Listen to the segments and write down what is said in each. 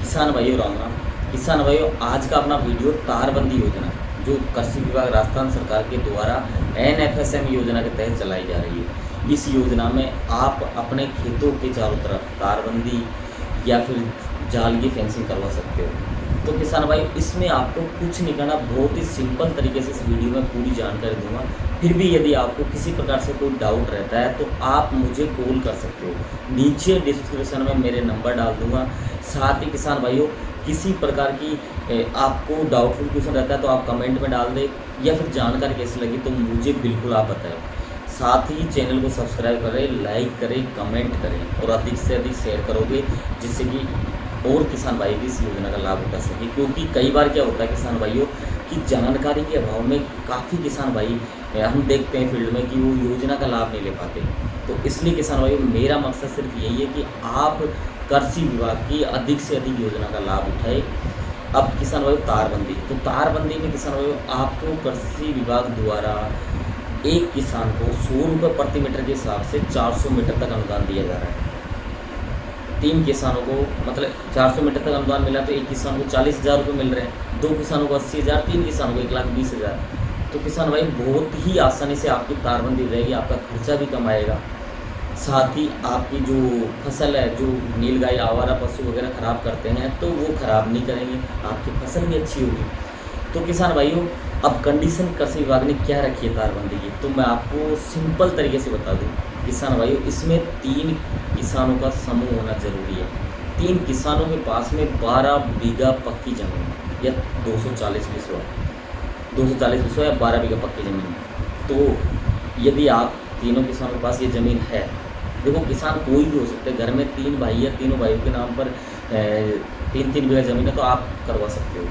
किसान भाइयों राम राम। किसान भाइयों, आज का अपना वीडियो तारबंदी योजना जो कृषि विभाग राजस्थान सरकार के द्वारा NFSM योजना के तहत चलाई जा रही है। इस योजना में आप अपने खेतों के चारों तरफ तारबंदी या फिर जाल की फेंसिंग करवा सकते हो। तो किसान भाई, इसमें आपको कुछ नहीं करना, बहुत ही सिंपल तरीके से इस वीडियो में पूरी जानकारी दूंगा। फिर भी यदि आपको किसी प्रकार से कोई डाउट रहता है तो आप मुझे कॉल कर सकते हो। नीचे डिस्क्रिप्शन में मेरे नंबर डाल दूंगा। साथ ही किसान भाइयों, किसी प्रकार की आपको डाउटफुल क्वेश्चन रहता है तो आप कमेंट में डाल दें, या फिर जानकारी कैसी लगी तो मुझे बिल्कुल आप बताएं। साथ ही चैनल को सब्सक्राइब करें, लाइक करें, कमेंट करें और अधिक से अधिक शेयर करोगे, जिससे कि और किसान भाई भी इस योजना का लाभ उठा सके। क्योंकि कई बार क्या होता है किसान भाइयों कि जानकारी के अभाव में काफ़ी किसान भाई हम देखते हैं फील्ड में कि वो योजना का लाभ नहीं ले पाते। तो इसलिए किसान भाइयों, मेरा मकसद सिर्फ यही है कि आप कृषि विभाग की अधिक से अधिक योजना का लाभ उठाए। अब किसान भाइयों, तारबंदी, तो तारबंदी में किसान भाइयों आपको कृषि विभाग द्वारा एक किसान को 100 रुपये प्रति मीटर के हिसाब से 400 मीटर तक अनुदान दिया जा रहा है। 3 किसानों को मतलब 400 मीटर तक अनुदान मिला तो एक किसान को 40,000 रुपये मिल रहे हैं, 2 किसानों को 80,000, 3 किसानों को 1,20,000। तो किसान भाई, बहुत ही आसानी से आपकी तारबंदी हो जाएगी, आपका खर्चा भी कम आएगा। साथ ही आपकी जो फसल है, जो नीलगाय आवारा पशु वगैरह खराब करते हैं तो वो खराब नहीं करेंगे, आपकी फसल भी अच्छी होगी। तो किसान भाइयों, अब कंडीशन कृषि विभाग ने क्या रखी है तारबंदी की, तो मैं आपको सिंपल तरीके से बता दूं। किसान भाइयों, इसमें 3 किसानों का समूह होना जरूरी है। 3 किसानों के पास में 12 बीघा पक्की जमीन या 240 बिस्वा या 12 बीघा पक्की ज़मीन। तो यदि आप तीनों किसानों के पास ये ज़मीन है, देखो किसान कोई भी हो सकते हैं, घर में 3 भाई या तीनों भाइयों के नाम पर 3-3 बीघा ज़मीन है तो आप करवा सकते हो।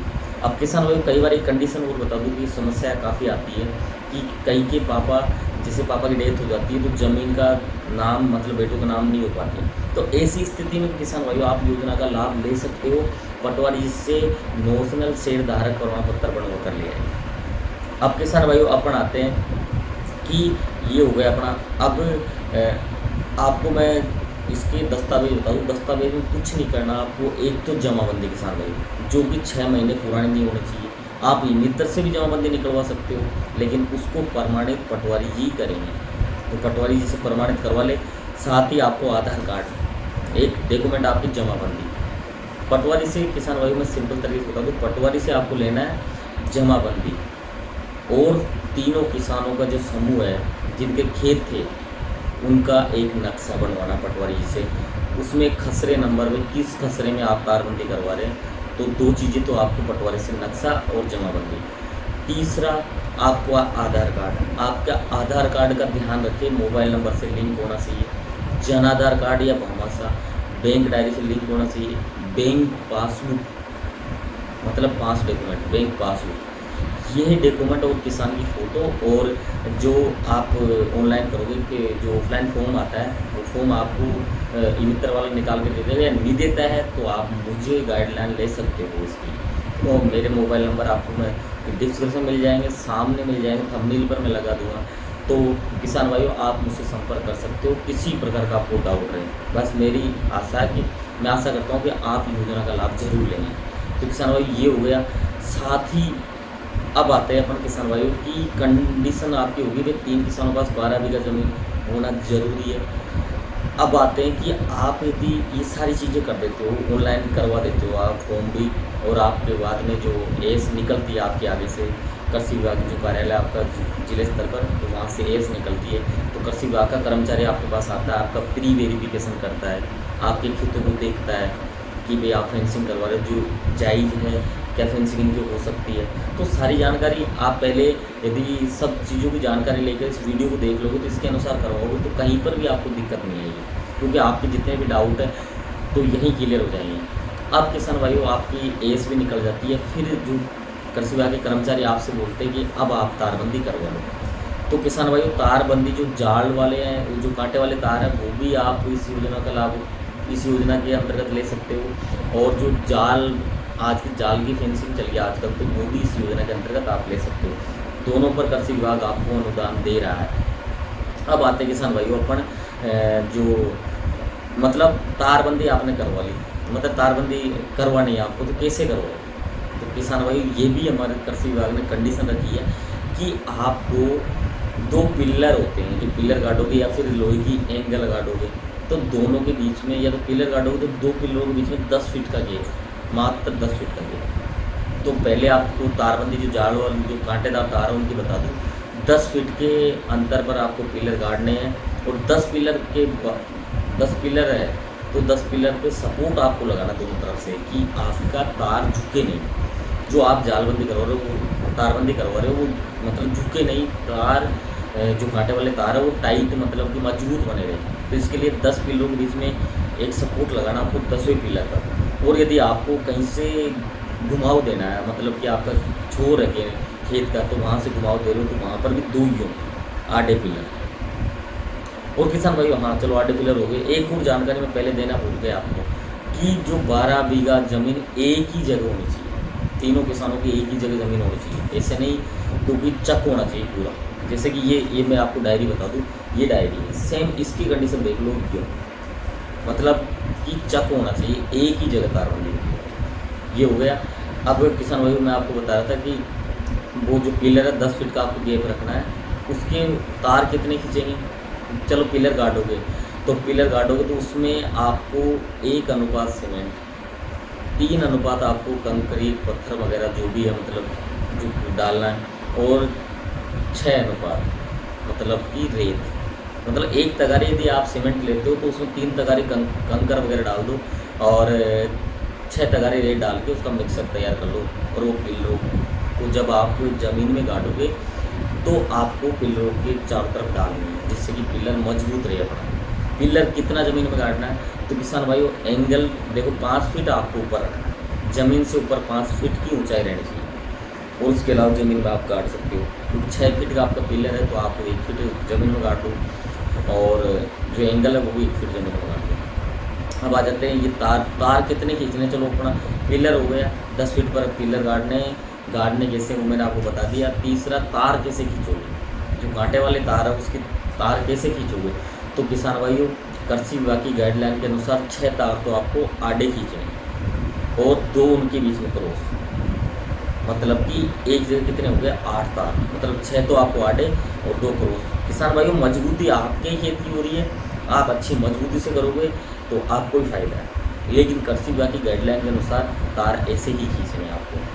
अब किसान भाई, कई बार एक कंडीशन और बता दूँ कि समस्या काफ़ी आती है कि कई के पापा, जैसे पापा की डेथ हो जाती है तो ज़मीन का नाम मतलब बेटों का नाम नहीं हो पाती। तो ऐसी स्थिति में किसान भाइयों आप योजना का लाभ ले सकते हो। पटवारी से नोशनल शेयर धारक प्रमाण पत्र बनवा कर लिया है। अब किसान भाइयों, अपन आते हैं कि ये हो गया अपना। अब आपको मैं इसके दस्तावेज बता दूँ। दस्तावेज में कुछ नहीं करना आपको। एक तो जमाबंदी किसान भाई, जो कि 6 महीने पुरानी नहीं होनी चाहिए। आप मित्र से भी जमाबंदी निकलवा सकते हो, लेकिन उसको प्रमाणित पटवारी जी करेंगे, तो पटवारी जी से प्रमाणित करवा ले। साथ ही आपको आधार कार्ड, एक डॉक्यूमेंट आपकी जमाबंदी। पटवारी से किसान भाई मैं सिंपल तरीके से बता दूँ, पटवारी से आपको लेना है जमाबंदी और तीनों किसानों का जो समूह है जिनके खेत थे उनका एक नक्शा बनवाना पटवारी जी से। उसमें खसरे नंबर में किस खसरे में आप तारबंदी करवा रहे हैं, तो 2 चीज़ें तो आपको पटवारी से, नक्शा और जमाबंदी। तीसरा आपको आधार कार्ड। आपका आधार कार्ड का ध्यान रखिए मोबाइल नंबर से लिंक होना चाहिए, जन आधार कार्ड या भामाशाह, बैंक डायरी से लिंक होना चाहिए, बैंक पासबुक मतलब 5 डॉक्यूमेंट, बैंक पासबुक, यही डॉक्यूमेंट और किसान की फ़ोटो। और जो आप ऑनलाइन करोगे कि जो ऑफलाइन फॉर्म आता है वो फॉर्म आपको ई मित्र वाला निकाल के दे देगा, या नहीं देता है तो आप मुझे गाइडलाइन ले सकते हो इसकी। तो मेरे मोबाइल नंबर आपको मैं डिस्क्रिप्शन मिल जाएंगे, सामने मिल जाएंगे, थंबनेल पर मैं लगा दूंगा। तो किसान भाइयों आप मुझसे संपर्क कर सकते हो किसी प्रकार का आपको डाउट रहे। बस मेरी आशा है कि मैं आशा करता हूँ कि आप योजना का लाभ जरूर लेंगे। तो किसान भाई ये हो गया। साथ ही अब आते हैं अपन किसान भाइयों की कंडीशन आपकी होगी कि 3 किसानों के पास 12 बीघा ज़मीन होना जरूरी है। अब आते हैं कि आप यदि ये सारी चीज़ें कर देते हो, ऑनलाइन करवा देते हो आप फॉर्म भी, और आपके बाद में जो एस निकलती है आपके आगे से कृषि विभाग की जो कार्यालय आपका जिले स्तर पर, तो वहाँ से एस निकलती है, तो कृषि विभाग का कर्मचारी आपके पास आता है, आपका प्री वेरिफिकेशन करता है, आपके खेतों को देखता है कि भाई आप फेंसिंग करवा रहे हो, जो जायज़ है, क्या फेंसिंग इनकी हो सकती है। तो सारी जानकारी आप पहले यदि सब चीज़ों की जानकारी लेकर इस वीडियो को देख लोगे तो इसके अनुसार करवाओगे तो कहीं पर भी आपको दिक्कत नहीं आएगी, क्योंकि आपके जितने भी डाउट है तो यहीं क्लियर हो जाएंगे। अब किसान भाइयों आपकी एस भी निकल जाती है, फिर जो कृषि विभाग के कर्मचारी आपसे बोलते हैं कि अब आप तारबंदी करवा लो। तो किसान भाइयों तारबंदी जो जाल वाले हैं, जो कांटे वाले तार हैं, वो भी आप इस योजना का लाभ इस योजना के अंतर्गत ले सकते हो। और जो जाल आज की जाल की फेंसिंग चल गई आजकल, तो वो भी इस योजना के अंतर्गत आप ले सकते हो। दोनों पर कृषि विभाग आपको अनुदान दे रहा है। अब आते हैं किसान भाइयों अपन जो मतलब तारबंदी आपने करवा ली, मतलब तारबंदी करवानी है आपको, तो कैसे करवाओ? तो किसान भाई ये भी हमारे कृषि विभाग ने कंडीशन रखी है कि आपको 2 पिलर होते हैं, जो पिलर गाड़ोगे या फिर लोहे की एंगल गाड़ोगे, तो दोनों के बीच में, या तो पिलर गाड़ोगे तो 2 पिलरों के बीच में 10 फीट का गैप, मात्र 10 फीट का गैप। तो पहले आपको तारबंदी, जो जाड़ वाली जो कांटेदार तार है उनकी बता दूँ, 10 फीट के अंतर पर आपको पिलर गाड़ने हैं, और 10 पिलर है तो 10 पिलर पे सपोर्ट आपको लगाना दोनों तरफ से, कि आपका तार झुके नहीं। जो आप जालबंदी करवा रहे हो, वो तारबंदी करवा रहे हो, वो मतलब झुके नहीं, तार जो कांटे वाले तार है वो टाइट, मतलब कि मजबूत बने रहे। तो इसके लिए 10 पिलरों के बीच में एक सपोर्ट लगाना आपको 10वें पिलर का। और यदि आपको कहीं से घुमाव देना है, मतलब कि आपका छोर है खेत का, तो वहाँ से घुमाव दे रहे हो, तो वहाँ पर भी 2 ही हो आधे पिलर। और किसान भाई, हाँ चलो आधे पिलर हो गए। एक और जानकारी मैं पहले देना भूल गया आपको, कि जो 12 बीघा ज़मीन एक ही जगह होनी चाहिए, तीनों किसानों की एक ही जगह ज़मीन होनी चाहिए। ऐसे नहीं, क्योंकि चक होना चाहिए पूरा। जैसे कि ये मैं आपको डायरी बता दूँ, ये डायरी है, सेम इसकी कंडीशन देख लो क्यों, मतलब कि चक होना चाहिए, एक ही जगह तारबंदी। ये हो गया। अब किसान भाई, मैं आपको बता रहा था कि वो जो पिलर है 10 फीट का आपको गैप रखना है, उसके तार कितने खींचेंगे? चलो पिलर गाड़ोगे, तो पिलर गाड़ोगे तो उसमें आपको 1 अनुपात सीमेंट, 3 अनुपात आपको कंक्रीट पत्थर वगैरह जो भी है, मतलब जो डालना है, और 6 अनुपात मतलब कि रेत। मतलब 1 तगारी यदि आप सीमेंट लेते हो तो उसमें 3 तगारी कंकर वगैरह डाल दो, और 6 तगारी रेत डाल के उसका मिक्सर तैयार कर लो। और वो पिलरों को जब आप ज़मीन में गाड़ोगे तो आपको पिलरों के चारों तरफ डालनी है, जिससे कि पिलर मजबूत रहे अपना। पिलर कितना ज़मीन में गाड़ना है? तो किसान भाइयों, एंगल देखो 5 फीट आपको ऊपर रखना है, ज़मीन से ऊपर 5 फीट की ऊंचाई रहनी चाहिए। और उसके अलावा ज़मीन में आप गाड़ सकते हो, क्योंकि 6 फीट का आपका पिलर है, तो आप 1 फीट ज़मीन में गाड़ दो, और जो एंगल है वो भी 1 फीट ज़मीन में गाड़ दो। अब आ जाते हैं ये तार कितने खींचने। चलो अपना पिलर हो गया, 10 फीट पर पिलर गाड़ने कैसे, वो मैंने आपको बता दिया। तीसरा, तार कैसे खींचोगे, जो कांटे वाले तार है उसकी तार कैसे खींचोगे? तो किसान भाइयों, कृषि विभाग की गाइडलाइन के अनुसार 6 तार तो आपको आड़े खींचने, और 2 उनके बीच में क्रॉस, मतलब कि एक जगह कितने हो गए? 8 तार, मतलब 6 तो आपको आड़े और 2 क्रॉस। किसान भाइयों, मजबूती आपके ही खेत की हो रही है, आप अच्छी मजबूती से करोगे तो आपको ही फायदा है, लेकिन कृषि विभाग की गाइडलाइन के अनुसार तार ऐसे ही खींचने आपको।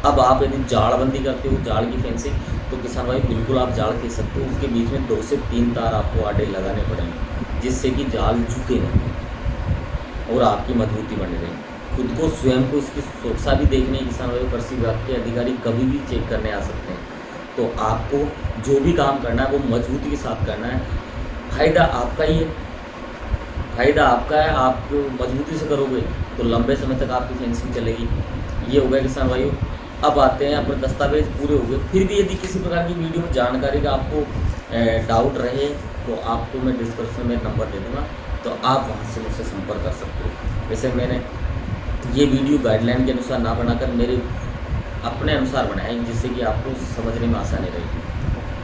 अब आप यदि जाड़बंदी करते हो, जाड़ की फेंसिंग, तो किसान भाई बिल्कुल आप जाड़ खींच सकते हो, उसके बीच में 2 से 3 तार आपको आड़े लगाने पड़ेंगे, जिससे कि जाल झुके नहीं और आपकी मजबूती बनी रहे। खुद को स्वयं को इसकी सुरक्षा भी देखने किसान भाई कृषि विभाग के अधिकारी कभी भी चेक करने आ सकते हैं। तो आपको जो भी काम करना है वो मजबूती के साथ करना है, फायदा आपका ही है, फायदा आपका है। आप मजबूती से करोगे तो लंबे समय तक आपकी फेंसिंग चलेगी। ये हो गया किसान भाइयों। अब आते हैं अपने दस्तावेज पूरे हो गए। फिर भी यदि किसी प्रकार की वीडियो में जानकारी का आपको डाउट रहे तो आपको मैं डिस्क्रिप्शन में नंबर दे दूँगा, तो आप वहाँ से मुझसे संपर्क कर सकते हो। वैसे मैंने ये वीडियो गाइडलाइन के अनुसार ना बनाकर मेरे अपने अनुसार बनाए, जिससे कि आपको समझने में आसानी रहेगी।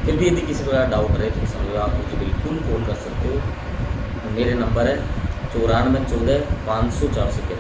फिर भी यदि किसी प्रकार डाउट रहे तो समझो आप मुझे बिल्कुल कॉल कर सकते हो। मेरे नंबर है 94 14 500 411।